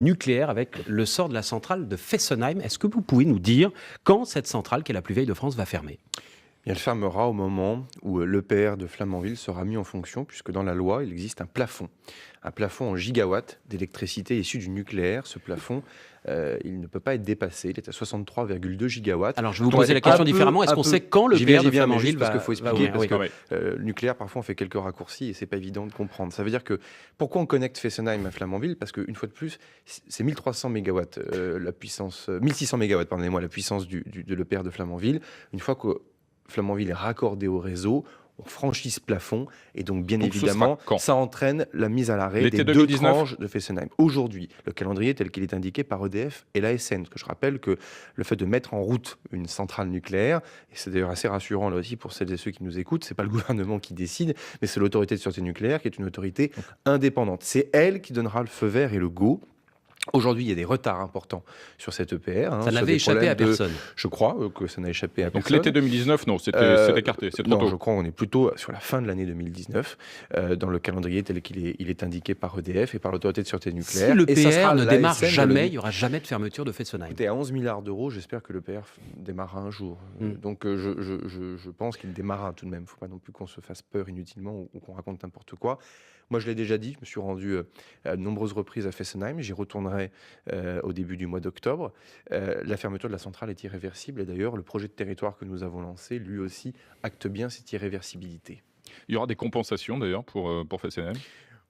nucléaire avec le sort de la centrale de Fessenheim. Est-ce que vous pouvez nous dire quand cette centrale, qui est la plus vieille de France, va fermer? Elle fermera au moment où l'EPR de Flamanville sera mis en fonction, puisque dans la loi, il existe un plafond en gigawatts d'électricité issue du nucléaire. Ce plafond, il ne peut pas être dépassé. Il est à 63,2 gigawatts. Alors, je vais vous poser la question différemment. Est-ce qu'on sait quand le PR de Flamanville parce va... qu'il faut expliquer, parce que le nucléaire, parfois, on fait quelques raccourcis et c'est pas évident de comprendre. Ça veut dire que pourquoi on connecte Fessenheim à Flamanville? Parce qu'une fois de plus, c'est 1300 mégawatts, la puissance, 1600 mégawatts, pardonnez-moi, la puissance de l'EPR de Flamanville. Une fois que Flamanville est raccordé au réseau, on franchit ce plafond et donc bien évidemment ça entraîne la mise à l'arrêt des 2 tranches de Fessenheim. Aujourd'hui, le calendrier tel qu'il est indiqué par EDF et l'ASN, parce que je rappelle que le fait de mettre en route une centrale nucléaire, et c'est d'ailleurs assez rassurant là aussi pour celles et ceux qui nous écoutent, c'est pas le gouvernement qui décide, mais c'est l'autorité de sûreté nucléaire qui est une autorité indépendante. C'est elle qui donnera le feu vert et le go. Aujourd'hui, il y a des retards importants sur cette EPR. Ça n'avait échappé à personne. Je crois que ça n'a échappé à personne. Donc l'été 2019, non, c'était écarté, c'est trop tôt. Je crois qu'on est plutôt sur la fin de l'année 2019, dans le calendrier tel qu'il est indiqué par EDF et par l'autorité de sûreté nucléaire. Si l'EPR ne démarre jamais, il n'y aura jamais de fermeture de Fessenheim. Écoutez, à 11 milliards d'euros, j'espère que l'EPR démarrera un jour. Donc je pense qu'il démarrera tout de même. Il ne faut pas non plus qu'on se fasse peur inutilement ou qu'on raconte n'importe quoi. Moi, je l'ai déjà dit, je me suis rendu à de nombreuses reprises à Fessenheim. J'y retournerai au début du mois d'octobre. La fermeture de la centrale est irréversible. Et d'ailleurs, le projet de territoire que nous avons lancé, lui aussi, acte bien cette irréversibilité. Il y aura des compensations d'ailleurs pour Fessenheim?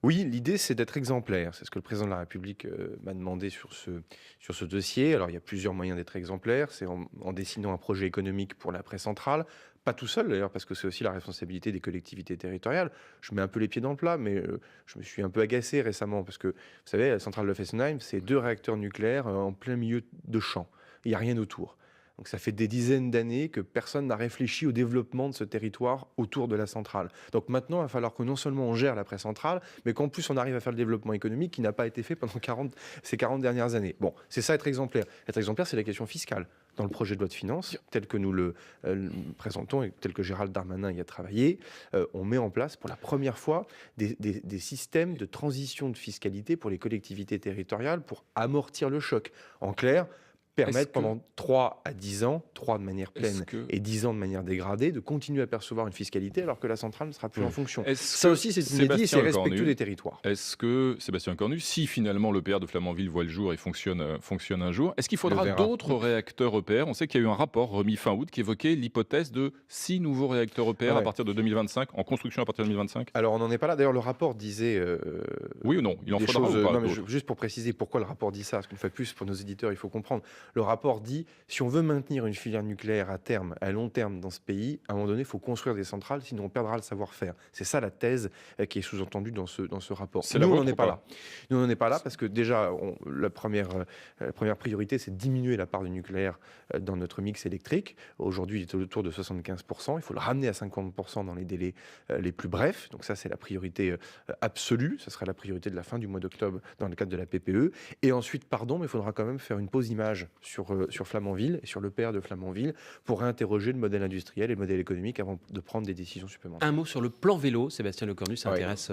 Oui, l'idée, c'est d'être exemplaire. C'est ce que le président de la République m'a demandé sur ce dossier. Alors, il y a plusieurs moyens d'être exemplaire. C'est en dessinant un projet économique pour l'après-centrale. Pas tout seul, d'ailleurs, parce que c'est aussi la responsabilité des collectivités territoriales. Je mets un peu les pieds dans le plat, mais je me suis un peu agacé récemment, parce que, vous savez, la centrale de Fessenheim, c'est 2 réacteurs nucléaires en plein milieu de champs. Il n'y a rien autour. Donc ça fait des dizaines d'années que personne n'a réfléchi au développement de ce territoire autour de la centrale. Donc maintenant, il va falloir que non seulement on gère l'après-centrale, mais qu'en plus on arrive à faire le développement économique qui n'a pas été fait pendant ces 40 dernières années. Bon, c'est ça être exemplaire. Être exemplaire, c'est la question fiscale. Dans le projet de loi de finances, tel que nous le présentons et tel que Gérald Darmanin y a travaillé, on met en place pour la première fois des systèmes de transition de fiscalité pour les collectivités territoriales pour amortir le choc. En clair, permettre pendant 3 à 10 ans, 3 de manière pleine et 10 ans de manière dégradée, de continuer à percevoir une fiscalité alors que la centrale ne sera plus en fonction. Ça aussi, c'est inédit et c'est respectueux des territoires. Est-ce que, Sébastien Cornu, si finalement l'EPR de Flamanville voit le jour et fonctionne un jour, est-ce qu'il faudra d'autres réacteurs EPR? On sait qu'il y a eu un rapport remis fin août qui évoquait l'hypothèse de 6 nouveaux réacteurs EPR à partir de 2025, en construction à partir de 2025. Alors, on n'en est pas là. D'ailleurs, le rapport disait... oui ou non? Il en faudra ou pas? Non, mais juste pour préciser pourquoi le rapport dit ça, parce qu'une fois de plus, pour nos éditeurs, il faut comprendre. Le rapport dit, si on veut maintenir une filière nucléaire à terme, à long terme dans ce pays, à un moment donné, il faut construire des centrales, sinon on perdra le savoir-faire. C'est ça la thèse qui est sous-entendue dans ce rapport. Nous, on n'en est pas là. Nous, on n'en est pas là parce que déjà, la première priorité, c'est de diminuer la part du nucléaire dans notre mix électrique. Aujourd'hui, il est autour de 75%. Il faut le ramener à 50% dans les délais les plus brefs. Donc ça, c'est la priorité absolue. Ça sera la priorité de la fin du mois d'octobre dans le cadre de la PPE. Et ensuite, mais il faudra quand même faire une pause image sur Flamanville et sur l'EPR de Flamanville pour réinterroger le modèle industriel et le modèle économique avant de prendre des décisions supplémentaires. Un mot sur le plan vélo, Sébastien Lecornu, ça intéresse